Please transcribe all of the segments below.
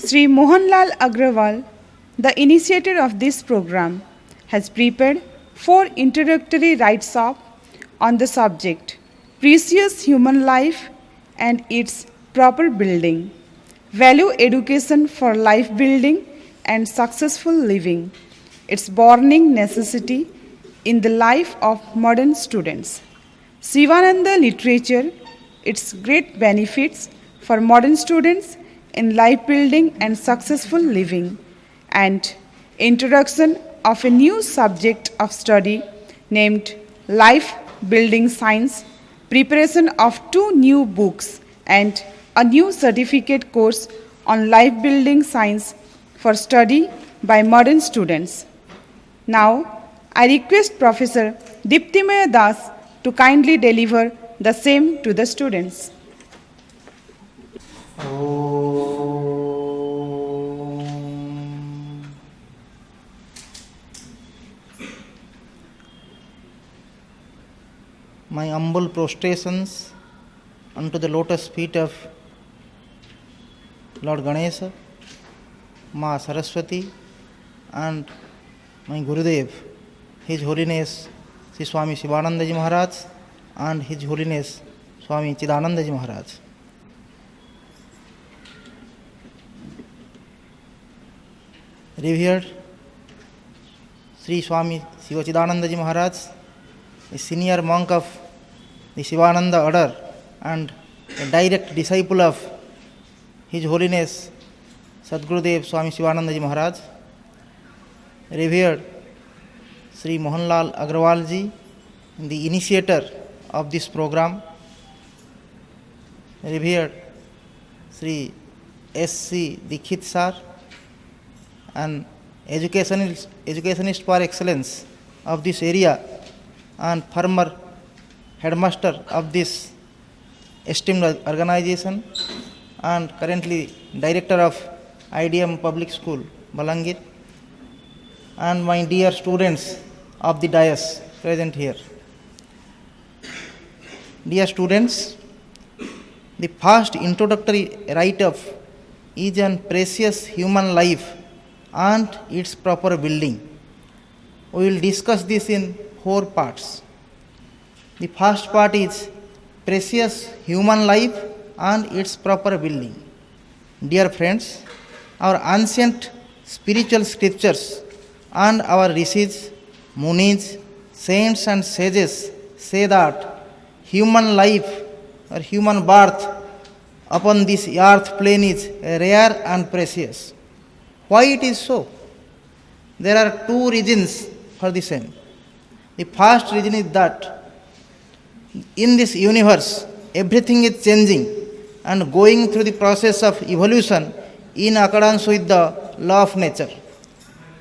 Sri Mohanlal Agrawal, the initiator of this program, has prepared 4 introductory writes-up on the subject Precious Human Life and its Proper Building, Value Education for Life Building and Successful Living, its burning necessity in the life of modern students. Sivananda literature, its great benefits for modern students in life building and successful living, and introduction of a new subject of study named Life Building Science, preparation of 2 new books and a new certificate course on life building science for study by modern students. Now, I request Professor Diptimaya Das to kindly deliver the same to the students. My humble prostrations unto the lotus feet of Lord Ganesha, Ma Saraswati, and my Gurudev, His Holiness Sri Swami Shivanandaji Maharaj, and His Holiness Swami Chidanandaji Maharaj. Revered Sri Swami Shivachidanandaji Maharaj, a senior monk of the Shivananda order and a direct disciple of His Holiness Sadgurudev Swami Shivanandaji Maharaj. Revered Sri Mohanlal Agrawal ji, the initiator of this program. Revered Sri S.C. Dikshit sir, an educationist par excellence of this area and former headmaster of this esteemed organization and currently director of IDM Public School, Balangir, and my dear students of the dais present here. Dear students, the first introductory write-up is on precious human life and its proper building. We will discuss this in 4 parts. The first part is precious human life and its proper building. Dear friends, our ancient spiritual scriptures and our rishis, munis, saints and sages say that human life or human birth upon this earth plane is rare and precious. Why it is so? There are 2 reasons for the same. The first reason is that in this universe, everything is changing and going through the process of evolution in accordance with the law of nature.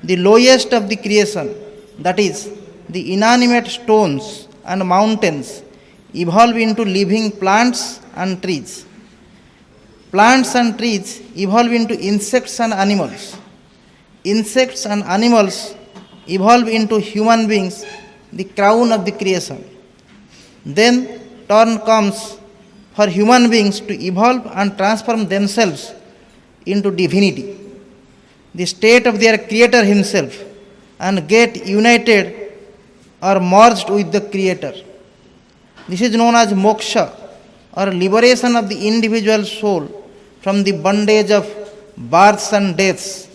The lowest of the creation, that is, the inanimate stones and mountains, evolve into living plants and trees. Plants and trees evolve into insects and animals. Insects and animals evolve into human beings, the crown of the creation. Then turn comes for human beings to evolve and transform themselves into divinity, the state of their creator himself, and get united or merged with the creator. This is known as moksha, or liberation of the individual soul from the bondage of births and deaths,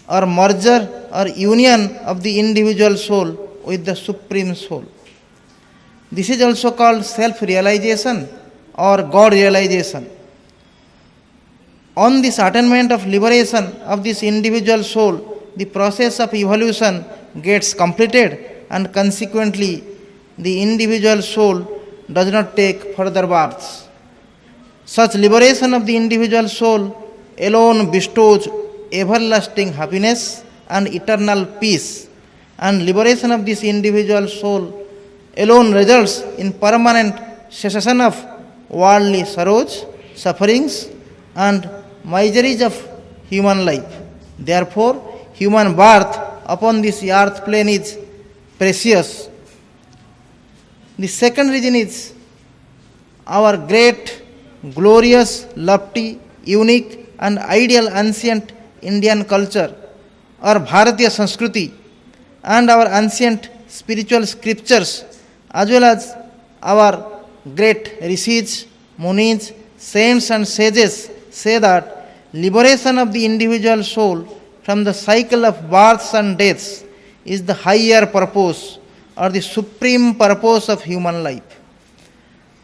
or merger or union of the individual soul with the supreme soul. This is also called self-realization or God realization. On this attainment of liberation of this individual soul, the process of evolution gets completed, and consequently the individual soul does not take further births. Such liberation of the individual soul alone bestows everlasting happiness and eternal peace, and liberation of this individual soul alone results in permanent cessation of worldly sorrows, sufferings, and miseries of human life. Therefore, human birth upon this earth plane is precious. The second reason is our great, glorious, lofty, unique, and ideal ancient Indian culture, our Bharatiya Sanskriti, and our ancient spiritual scriptures, as well as our great rishis, munis, saints, and sages say that liberation of the individual soul from the cycle of births and deaths is the higher purpose or the supreme purpose of human life.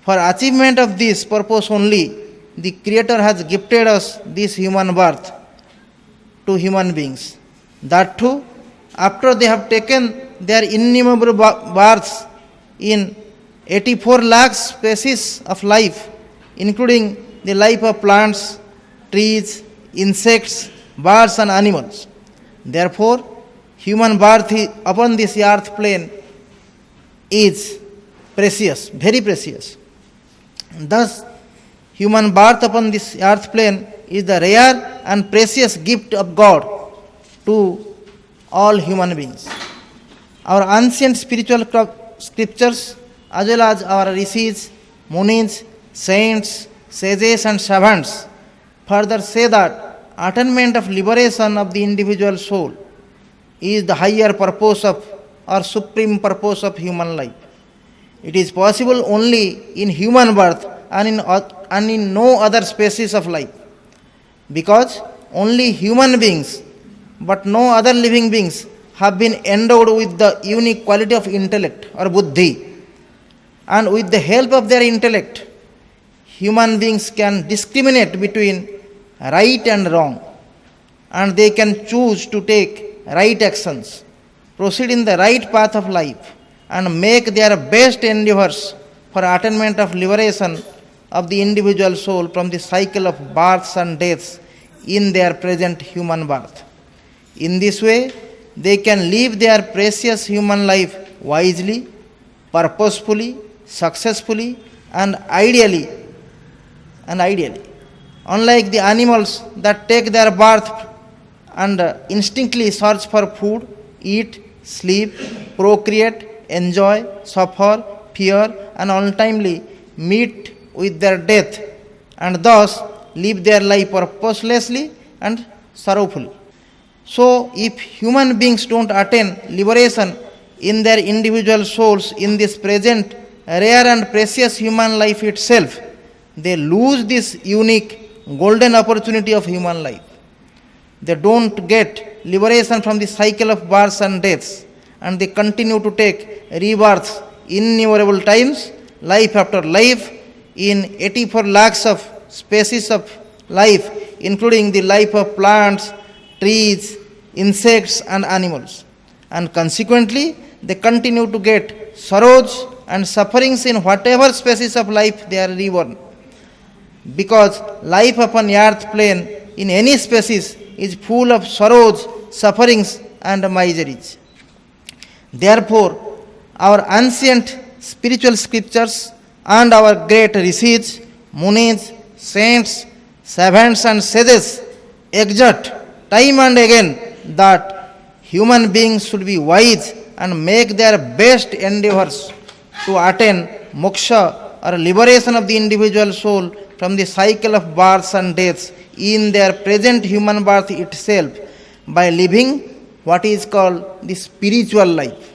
For achievement of this purpose only, the Creator has gifted us this human birth to human beings. That too, after they have taken their innumerable births in 84 lakh species of life, including the life of plants, trees, insects, birds, and animals. Therefore, human birth upon this earth plane is precious, very precious. Thus, human birth upon this earth plane is the rare and precious gift of God to all human beings. Our ancient spiritual scriptures, as well as our rishis, munis, saints, sages, and savants, further say that attainment of liberation of the individual soul is the higher purpose of or supreme purpose of human life. It is possible only in human birth and in no other species of life, because only human beings, but no other living beings, have been endowed with the unique quality of intellect or buddhi, and with the help of their intellect, human beings can discriminate between right and wrong, and they can choose to take right actions, proceed in the right path of life, and make their best endeavors for attainment of liberation of the individual soul from the cycle of births and deaths in their present human birth. In this way, they can live their precious human life wisely, purposefully, successfully, and ideally. Unlike the animals that take their birth and instinctively search for food, eat, sleep, procreate, enjoy, suffer, fear, and untimely meet with their death, and thus live their life purposelessly and sorrowfully. So, if human beings don't attain liberation in their individual souls in this present rare and precious human life itself, they lose this unique golden opportunity of human life. They don't get liberation from the cycle of births and deaths, and they continue to take rebirths innumerable times, life after life, in 84 lakhs of species of life, including the life of plants, trees, insects, and animals. And consequently, they continue to get sorrows and sufferings in whatever species of life they are reborn. Because life upon earth plane in any species is full of sorrows, sufferings, and miseries. Therefore, our ancient spiritual scriptures and our great rishis, munis, saints, savants, and sages exhort time and again that human beings should be wise and make their best endeavors to attain moksha or liberation of the individual soul from the cycle of births and deaths in their present human birth itself by living what is called the spiritual life.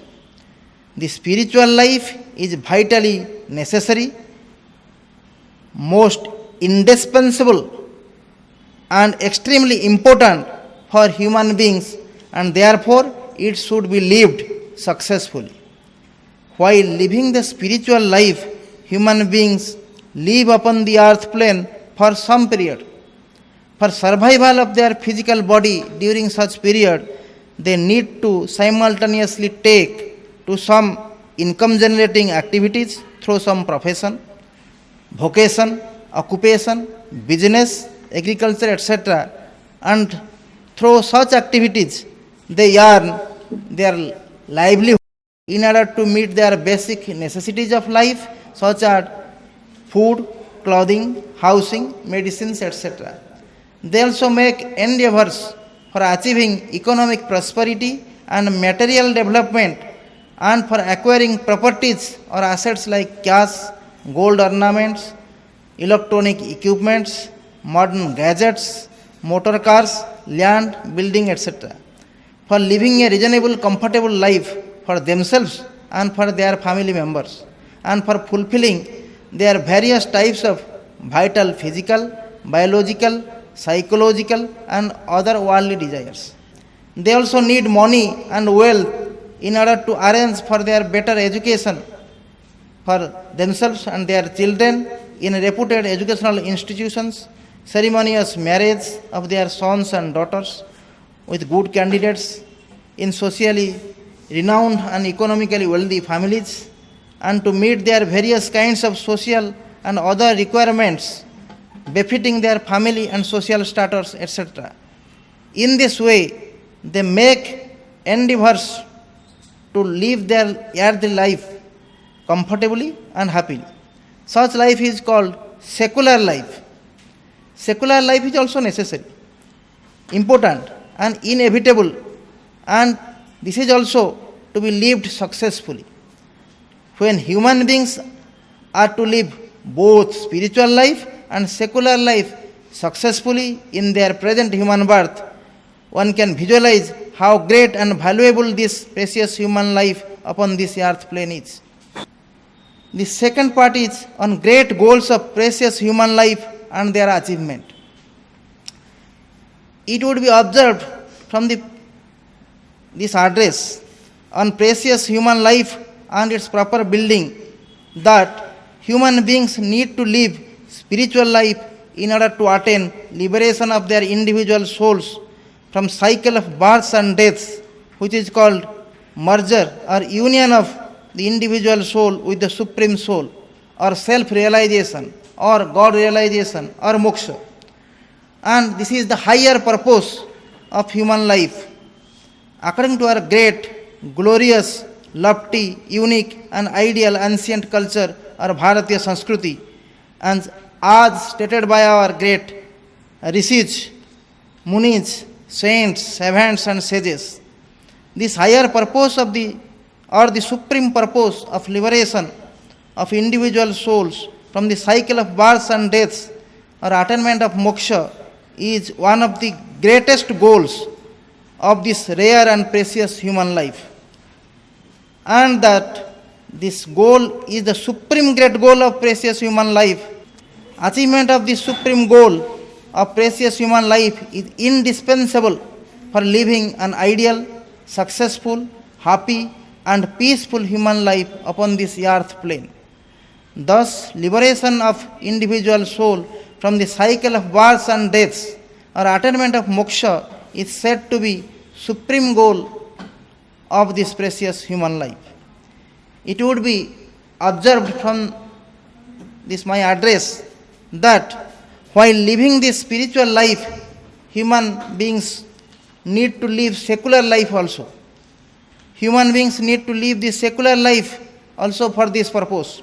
The spiritual life is vitally necessary, most indispensable, and extremely important for human beings, and therefore it should be lived successfully. While living the spiritual life, human beings live upon the earth plane for some period. For survival of their physical body during such period, they need to simultaneously take to some income generating activities through some profession, vocation, occupation, business, agriculture, etc. And through such activities, they earn their livelihood in order to meet their basic necessities of life, such as food, clothing, housing, medicines, etc. They also make endeavors for achieving economic prosperity and material development, and for acquiring properties or assets like cash, gold ornaments, electronic equipments, modern gadgets, motor cars, land, building, etc., for living a reasonable, comfortable life for themselves and for their family members, and for fulfilling their various types of vital physical, biological, psychological, and other worldly desires. They also need money and wealth in order to arrange for their better education for themselves and their children in reputed educational institutions, ceremonious marriage of their sons and daughters with good candidates in socially renowned and economically wealthy families, and to meet their various kinds of social and other requirements befitting their family and social status, etc. In this way, they make endeavors to live their earthly life comfortably and happily. Such life is called secular life. Secular life is also necessary, important, and inevitable, and this is also to be lived successfully. When human beings are to live both spiritual life and secular life successfully in their present human birth, one can visualize how great and valuable this precious human life upon this earth plane is. The second part is on great goals of precious human life and their achievement. It would be observed from this address on precious human life and its proper building that human beings need to live spiritual life in order to attain liberation of their individual souls from cycle of births and deaths, which is called merger or union of the individual soul with the supreme soul, or self-realization, or God realization, or moksha. And this is the higher purpose of human life. According to our great, glorious, lofty, unique, and ideal ancient culture, or Bharatiya Sanskriti, and as stated by our great rishis, munis, saints, savants, and sages, this higher purpose of the supreme purpose of liberation of individual souls from the cycle of births and deaths, or attainment of moksha, is one of the greatest goals of this rare and precious human life. And that this goal is the supreme great goal of precious human life. Achievement of this supreme goal of precious human life is indispensable for living an ideal, successful, happy, and peaceful human life upon this earth plane. Thus, liberation of individual soul from the cycle of births and deaths, or attainment of moksha, is said to be supreme goal of this precious human life. It would be observed from this my address that while living this spiritual life, human beings need to live secular life also. Human beings need to live this secular life also for this purpose.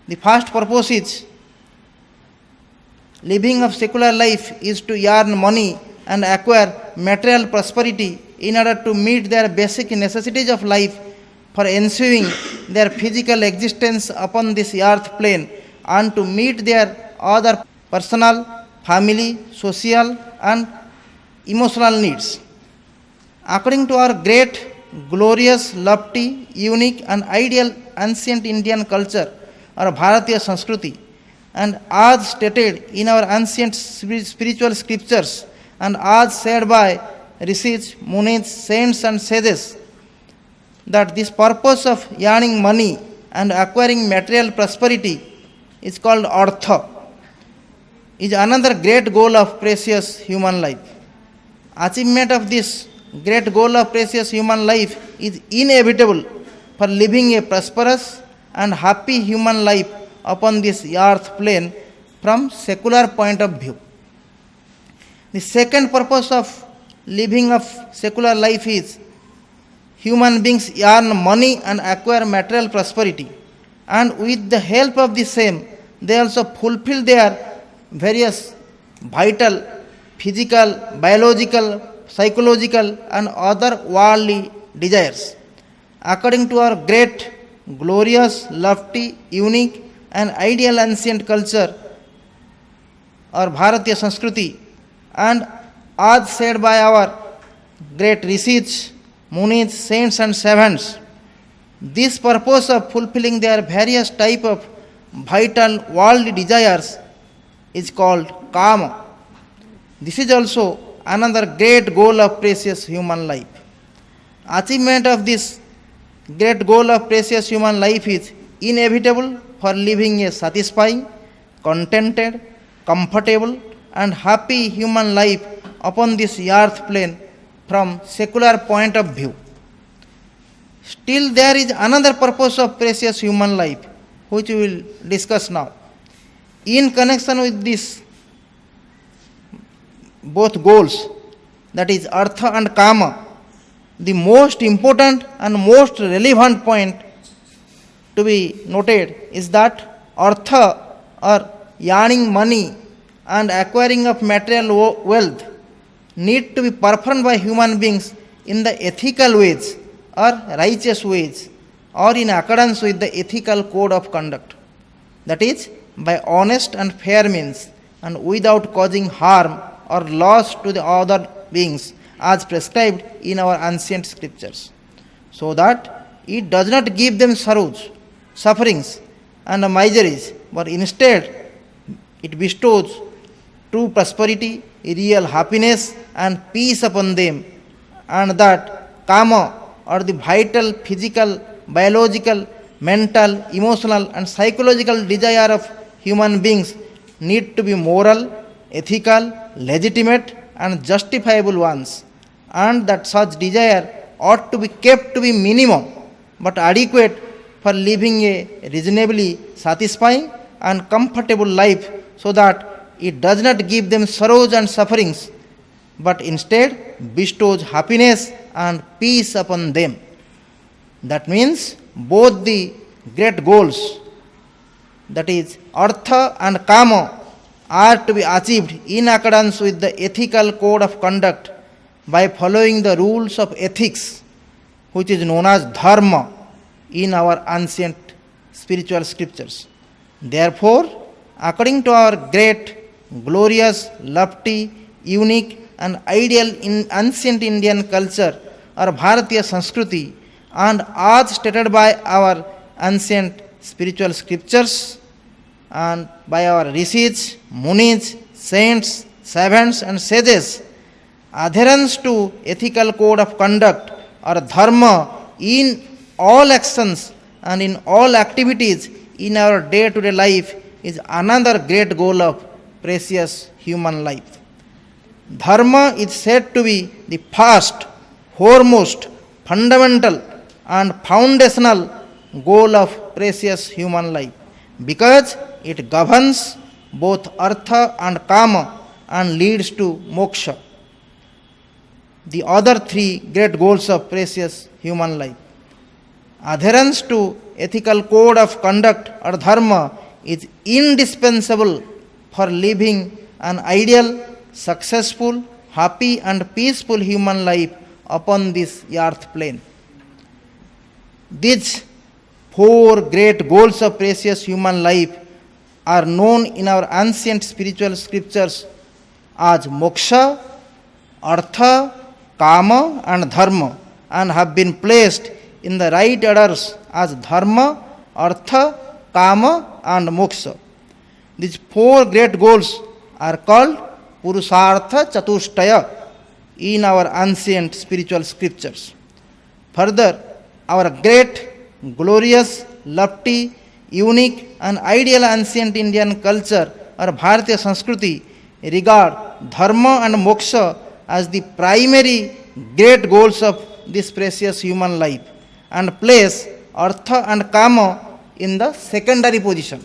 The first purpose is living of secular life is to earn money and acquire material prosperity in order to meet their basic necessities of life for ensuing their physical existence upon this earth plane, and to meet their other personal, family, social, and emotional needs. According to our great, glorious, lofty, unique, and ideal ancient Indian culture, or Bharatiya Sanskriti, and as stated in our ancient spiritual scriptures, and as said by rishis, munis, saints, and sages, that this purpose of earning money and acquiring material prosperity is called artha, is another great goal of precious human life. Achievement of this great goal of precious human life is inevitable for living a prosperous and happy human life upon this earth plane from secular point of view. The second purpose of living of secular life is human beings earn money and acquire material prosperity, and with the help of the same, they also fulfill their various vital, physical, biological, psychological, and other worldly desires. According to our great, glorious, lofty, unique, and ideal ancient culture, or Bharatiya Sanskriti, And as said by our great rishis, munis, saints and servants, this purpose of fulfilling their various type of vital worldly desires is called kama. This is also another great goal of precious human life. Achievement of this great goal of precious human life is inevitable for living a satisfying, contented, comfortable, and happy human life upon this earth plane from secular point of view. Still, there is another purpose of precious human life, which we will discuss now. In connection with this both goals, that is artha and kama, the most important and most relevant point to be noted is that artha or earning money and acquiring of material wealth need to be performed by human beings in the ethical ways or righteous ways or in accordance with the ethical code of conduct. That is, by honest and fair means and without causing harm or loss to the other beings as prescribed in our ancient scriptures, so that it does not give them sorrows, sufferings, and miseries, but instead it bestows true prosperity, real happiness, and peace upon them, and that kama or the vital, physical, biological, mental, emotional, and psychological desire of human beings need to be moral, ethical, legitimate, and justifiable ones, and that such desire ought to be kept to be minimum but adequate for living a reasonably satisfying and comfortable life, so that it does not give them sorrows and sufferings, but instead bestows happiness and peace upon them. That means both the great goals, that is artha and kama, are to be achieved in accordance with the ethical code of conduct by following the rules of ethics, which is known as dharma in our ancient spiritual scriptures. Therefore, according to our great, glorious, lofty, unique, and ideal in ancient Indian culture or Bharatiya Sanskriti, and as stated by our ancient spiritual scriptures and by our rishis, munis, saints, servants, and sages, adherence to ethical code of conduct or dharma in all actions and in all activities in our day-to-day life is another great goal of precious human life. Dharma is said to be the first, foremost, fundamental, and foundational goal of precious human life, because it governs both artha and kama and leads to moksha, the other three great goals of precious human life. Adherence to ethical code of conduct or dharma is indispensable for living an ideal, successful, happy, and peaceful human life upon this earth plane. These four great goals of precious human life are known in our ancient spiritual scriptures as moksha, artha, kama, and dharma, and have been placed in the right orders as dharma, artha, kama, and moksha. These four great goals are called purusartha chatushtaya in our ancient spiritual scriptures. Further, our great, glorious, lofty, unique, and ideal ancient Indian culture or Bharatiya Sanskriti regard dharma and moksha as the primary great goals of this precious human life, and place artha and kama in the secondary position.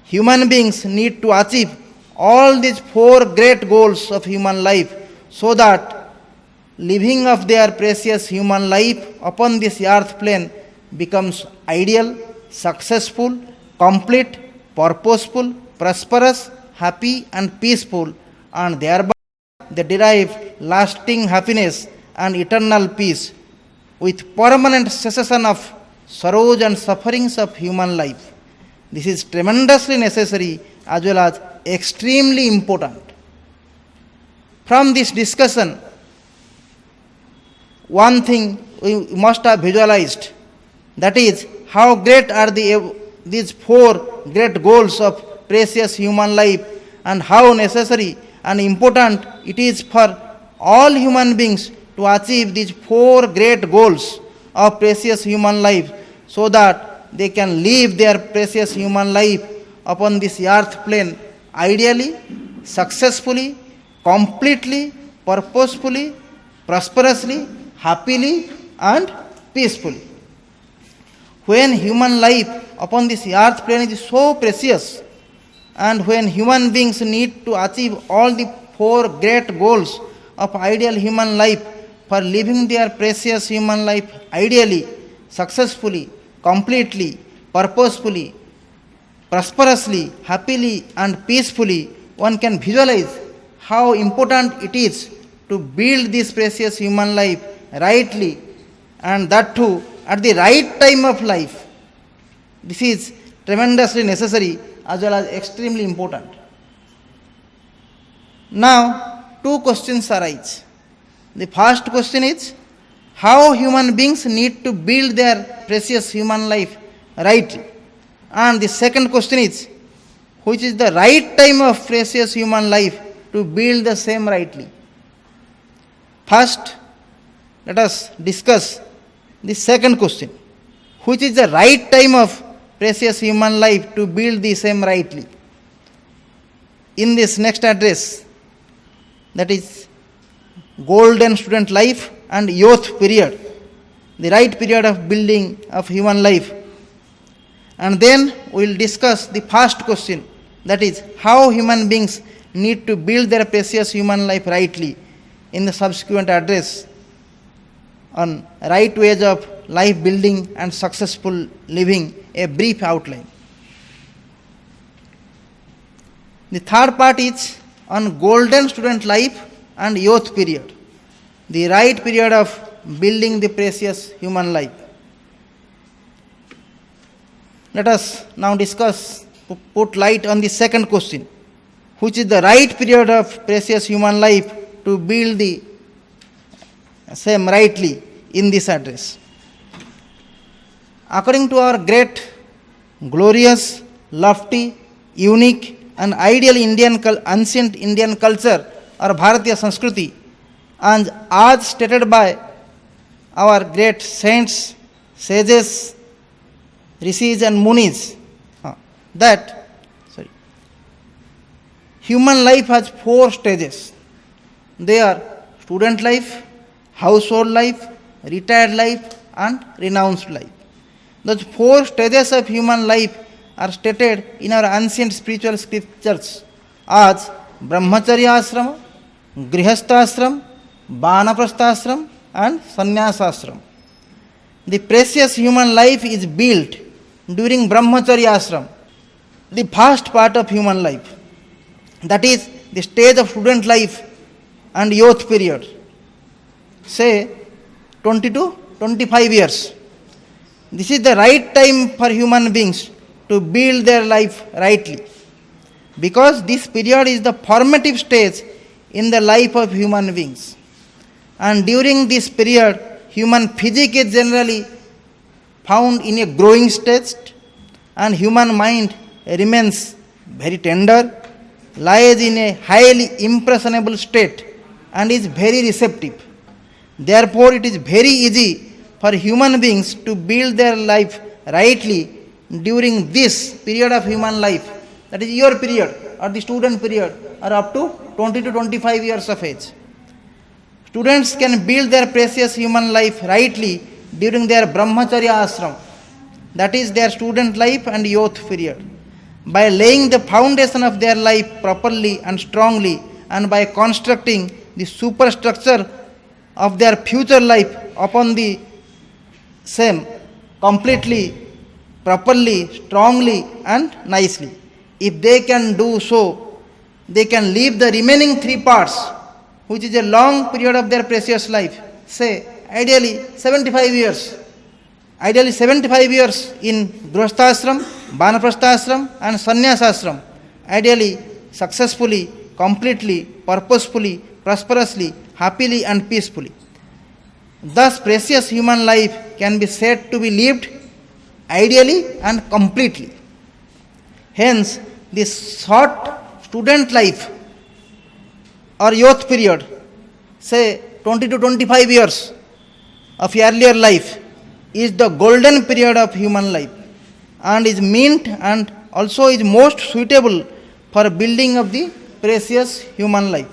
Human beings need to achieve all these four great goals of human life, so that living of their precious human life upon this earth plane becomes ideal, successful, complete, purposeful, prosperous, happy, and peaceful, and thereby they derive lasting happiness and eternal peace with permanent cessation of sorrows and sufferings of human life. This is tremendously necessary as well as extremely important. From this discussion, one thing we must have visualized, that is how great are these four great goals of precious human life, and how necessary and important it is for all human beings to achieve these four great goals of precious human life, so that they can live their precious human life upon this earth plane ideally, successfully, completely, purposefully, prosperously, happily, and peacefully. When human life upon this earth plane is so precious, and when human beings need to achieve all the four great goals of ideal human life for living their precious human life ideally, successfully, completely, purposefully, prosperously, happily, and peacefully, one can visualize how important it is to build this precious human life rightly, and that too at the right time of life. This is tremendously necessary as well as extremely important. Now, two questions arise. The first question is how human beings need to build their precious human life rightly. And the second question is which is the right time of precious human life to build the same rightly. First, let us discuss the second question, which is the right time of precious human life to build the same rightly. In this next address, that is golden student life and youth period, the right period of building of human life. And then we will discuss the first question, that is how human beings need to build their precious human life rightly, in the subsequent address on right ways of life building and successful living, a brief outline. The third part is on golden student life and youth period, the right period of building the precious human life. Let us now discuss, put light on the second question, which is the right period of precious human life to build the same rightly in this address. According to our great, glorious, lofty, unique, and ideal ancient Indian culture or Bharatiya Sanskriti, and as stated by our great saints, sages, rishis, and munis, that human life has four stages. They are student life, household life, retired life, and renounced life. Those four stages of human life are stated in our ancient spiritual scriptures as Brahmacharya Ashrama, Grihastha Ashram, Banaprastha Ashram, and Sannyasa Ashram. The precious human life is built during Brahmacharya Ashram, the first part of human life. That is the stage of student life and youth period, say 20 to 25 years. This is the right time for human beings to build their life rightly, because this period is the formative stage in the life of human beings. And during this period, human physique is generally found in a growing stage, and human mind remains very tender, lies in a highly impressionable state, and is very receptive. Therefore, it is very easy for human beings to build their life rightly during this period of human life, that is your period or the student period, or up to 20 to 25 years of age. Students can build their precious human life rightly during their Brahmacharya Ashram, that is their student life and youth period, by laying the foundation of their life properly and strongly, and by constructing the superstructure of their future life upon the same completely, properly, strongly, and nicely. If they can do so, they can live the remaining three parts, which is a long period of their precious life, say ideally 75 years. Ideally 75 years in Grihasthashram, Banaprasthashram, and Sannyasashram. Ideally, successfully, completely, purposefully, prosperously, happily, and peacefully. Thus, precious human life can be said to be lived ideally and completely. Hence, this short student life or youth period, say 20 to 25 years of earlier life, is the golden period of human life and is meant and also is most suitable for building of the precious human life.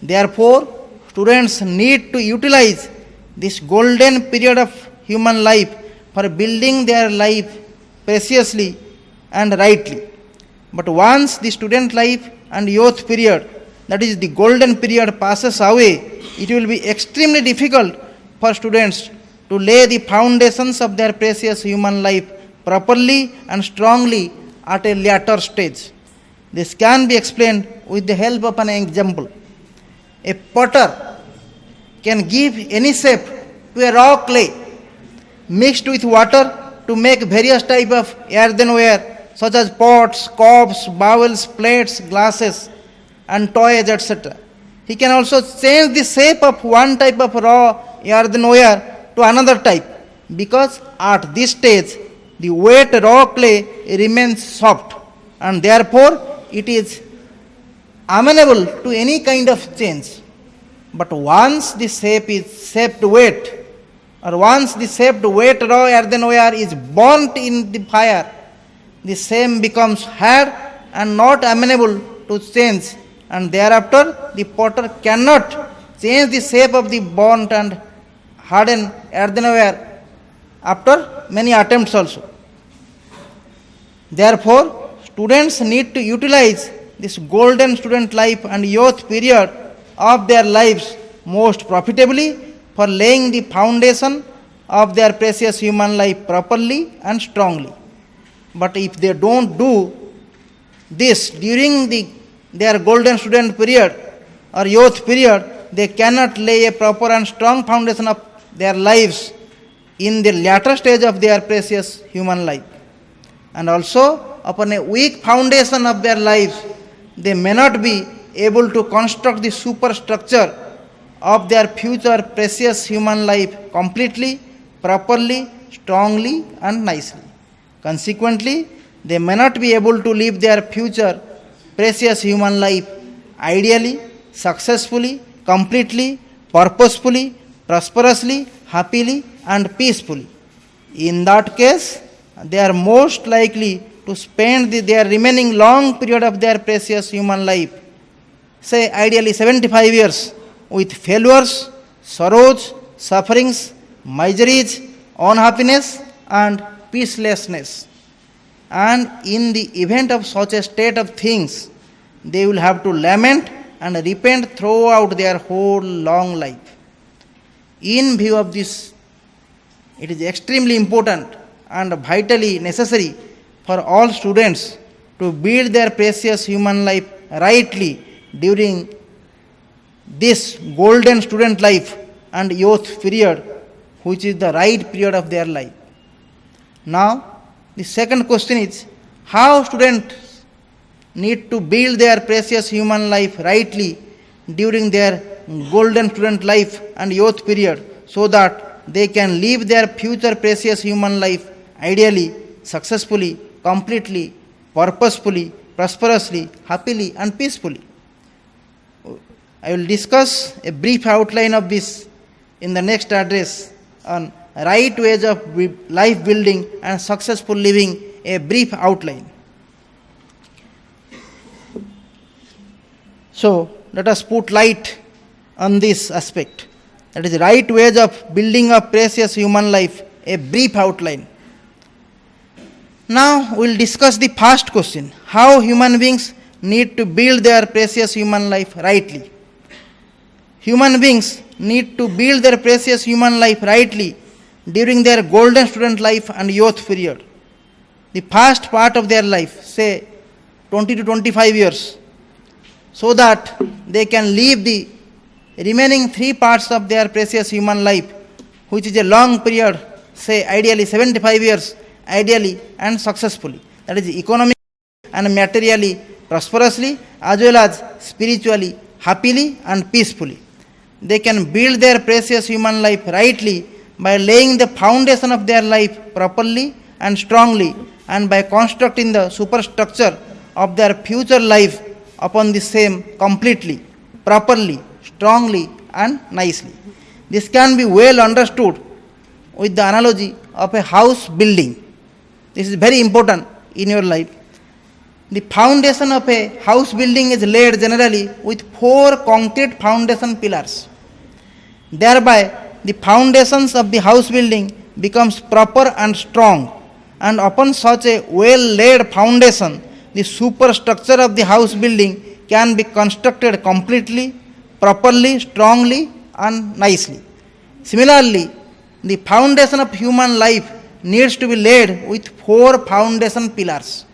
Therefore, students need to utilize this golden period of human life for building their life preciously and rightly. But once the student life and youth period, that is the golden period, passes away, it will be extremely difficult for students to lay the foundations of their precious human life properly and strongly at a later stage. This can be explained with the help of an example. A potter can give any shape to a raw clay mixed with water to make various type of earthenware such as pots, cups, bowls, plates, glasses and toys, etc. He can also change the shape of one type of raw earthenware to another type, because at this stage the wet raw clay remains soft and therefore it is amenable to any kind of change. But once the shape is shaped wet, or once the shaped wet raw earthenware is burnt in the fire, the same becomes hard and not amenable to change, and thereafter the potter cannot change the shape of the burnt and hardened earthenware after many attempts also. Therefore, students need to utilize this golden student life and youth period of their lives most profitably for laying the foundation of their precious human life properly and strongly. But if they don't do this during their golden student period or youth period, they cannot lay a proper and strong foundation of their lives in the latter stage of their precious human life. And also, upon a weak foundation of their lives, they may not be able to construct the superstructure of their future precious human life completely, properly, strongly, and nicely. Consequently, they may not be able to live their future precious human life ideally, successfully, completely, purposefully, prosperously, happily, and peacefully. In that case, they are most likely to spend their remaining long period of their precious human life, say ideally 75 years, with failures, sorrows, sufferings, miseries, unhappiness, and peacelessness. And in the event of such a state of things, they will have to lament and repent throughout their whole long life. In view of this, it is extremely important and vitally necessary for all students to build their precious human life rightly during this golden student life and youth period, which is the right period of their life. Now, the second question is, how students need to build their precious human life rightly during their golden student life and youth period, so that they can live their future precious human life ideally, successfully, completely, purposefully, prosperously, happily, and peacefully. I will discuss a brief outline of this in the next address on right ways of life building and successful living, a brief outline. So, let us put light on this aspect. That is right ways of building a precious human life, a brief outline. Now, we will discuss the first question, how human beings need to build their precious human life rightly. Human beings need to build their precious human life rightly during their golden student life and youth period. The first part of their life, say 20 to 25 years, so that they can live the remaining 3 parts of their precious human life, which is a long period, say ideally 75 years, ideally and successfully. That is economically and materially prosperously, as well as spiritually, happily, and peacefully. They can build their precious human life rightly by laying the foundation of their life properly and strongly, and by constructing the superstructure of their future life upon the same completely, properly, strongly, and nicely. This can be well understood with the analogy of a house building. This is very important in your life. The foundation of a house building is laid generally with 4 concrete foundation pillars. Thereby, the foundations of the house building becomes proper and strong, and upon such a well-laid foundation, the superstructure of the house building can be constructed completely, properly, strongly, and nicely. Similarly, the foundation of human life needs to be laid with 4 foundation pillars.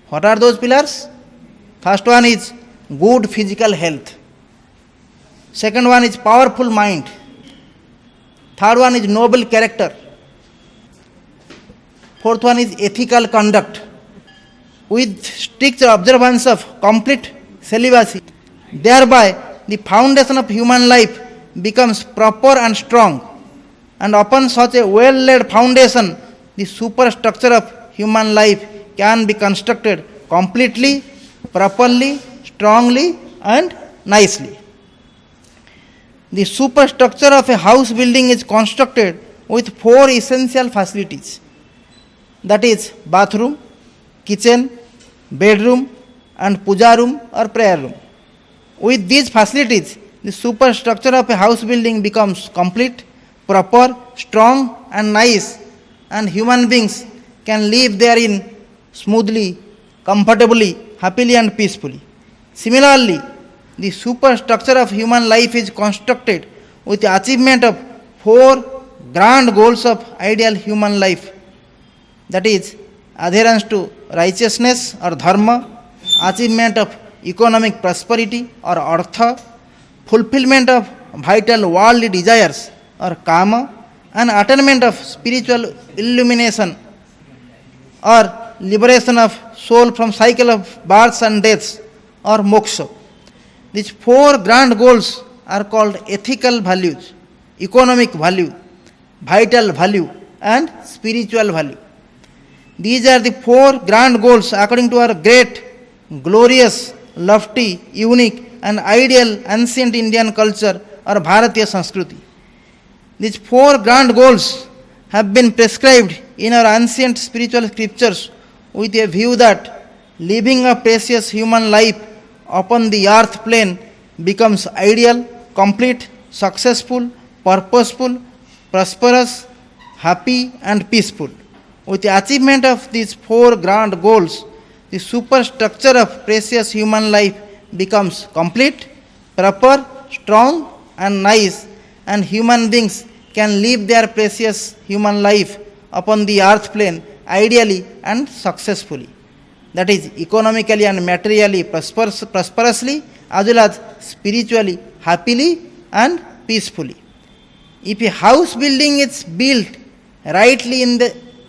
What are those pillars? First one is good physical health. Second one is powerful mind. Third one is noble character. Fourth one is ethical conduct with strict observance of complete celibacy. Thereby, the foundation of human life becomes proper and strong, and upon such a well-laid foundation, the superstructure of human life can be constructed completely, properly, strongly, and nicely. The superstructure of a house building is constructed with 4 essential facilities, that is bathroom, kitchen, bedroom, and puja room or prayer room. With these facilities, the superstructure of a house building becomes complete, proper, strong, and nice, and human beings can live therein smoothly, comfortably, happily, and peacefully. Similarly, the superstructure of human life is constructed with the achievement of 4 grand goals of ideal human life, that is adherence to righteousness or dharma, achievement of economic prosperity or artha, fulfillment of vital worldly desires or kama, and attainment of spiritual illumination or liberation of soul from cycle of births and deaths or moksha. These 4 grand goals are called ethical values, economic value, vital value, and spiritual value. These are the 4 grand goals according to our great, glorious, lofty, unique, and ideal ancient Indian culture or Bharatiya Sanskriti. These 4 grand goals have been prescribed in our ancient spiritual scriptures with a view that living a precious human life upon the earth plane becomes ideal, complete, successful, purposeful, prosperous, happy, and peaceful. With the achievement of these 4 grand goals, the superstructure of precious human life becomes complete, proper, strong, and nice, and human beings can live their precious human life upon the earth plane ideally and successfully. That is economically and materially prosperously, as well as spiritually, happily, and peacefully. If a house building is built rightly in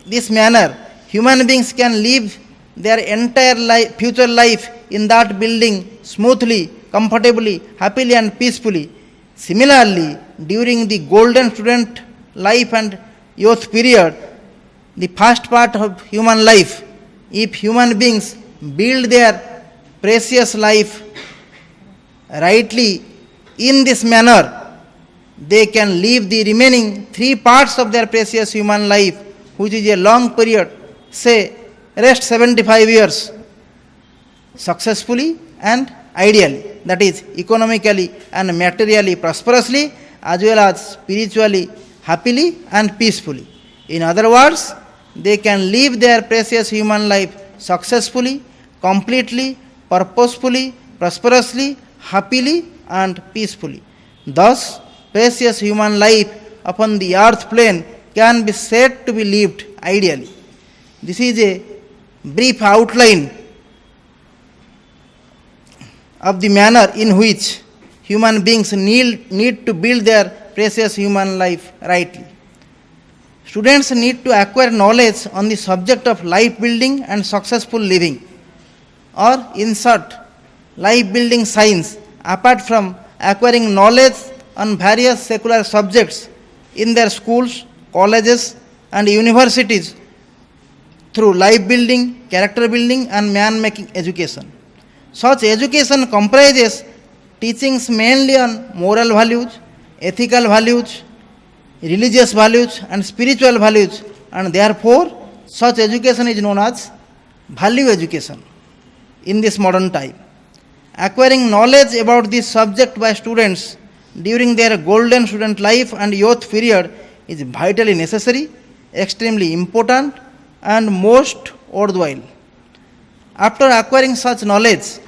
this manner, human beings can live their entire future life in that building smoothly, comfortably, happily, and peacefully. Similarly, during the golden student life and youth period, the first part of human life, if human beings build their precious life rightly in this manner, they can live the remaining 3 parts of their precious human life, which is a long period, say rest 75 years, successfully and ideally, that is economically and materially prosperously, as well as spiritually, happily, and peacefully. In other words, they can live their precious human life successfully, completely, purposefully, prosperously, happily, and peacefully. Thus, precious human life upon the earth plane can be said to be lived ideally. This is a brief outline of the manner in which human beings need to build their precious human life rightly. Students need to acquire knowledge on the subject of life building and successful living, or in short, life building science apart from acquiring knowledge on various secular subjects in their schools, colleges, and universities through life building, character building, and man making education. Such education comprises teachings mainly on moral values, ethical values, religious values, and spiritual values, and therefore, such education is known as value education in this modern time. Acquiring knowledge about this subject by students during their golden student life and youth period is vitally necessary, extremely important, and most worthwhile. After acquiring such knowledge,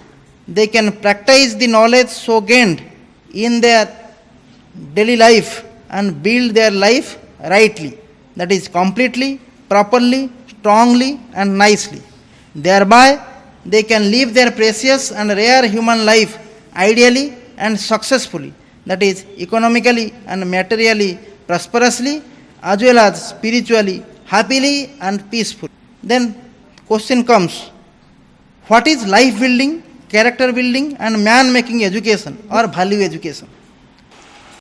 they can practice the knowledge so gained in their daily life and build their life rightly, that is, completely, properly, strongly, and nicely. Thereby, they can live their precious and rare human life ideally and successfully, that is, economically and materially prosperously, as well as spiritually, happily, and peacefully. Then, question comes, what is life building, character building, and man making education or value education?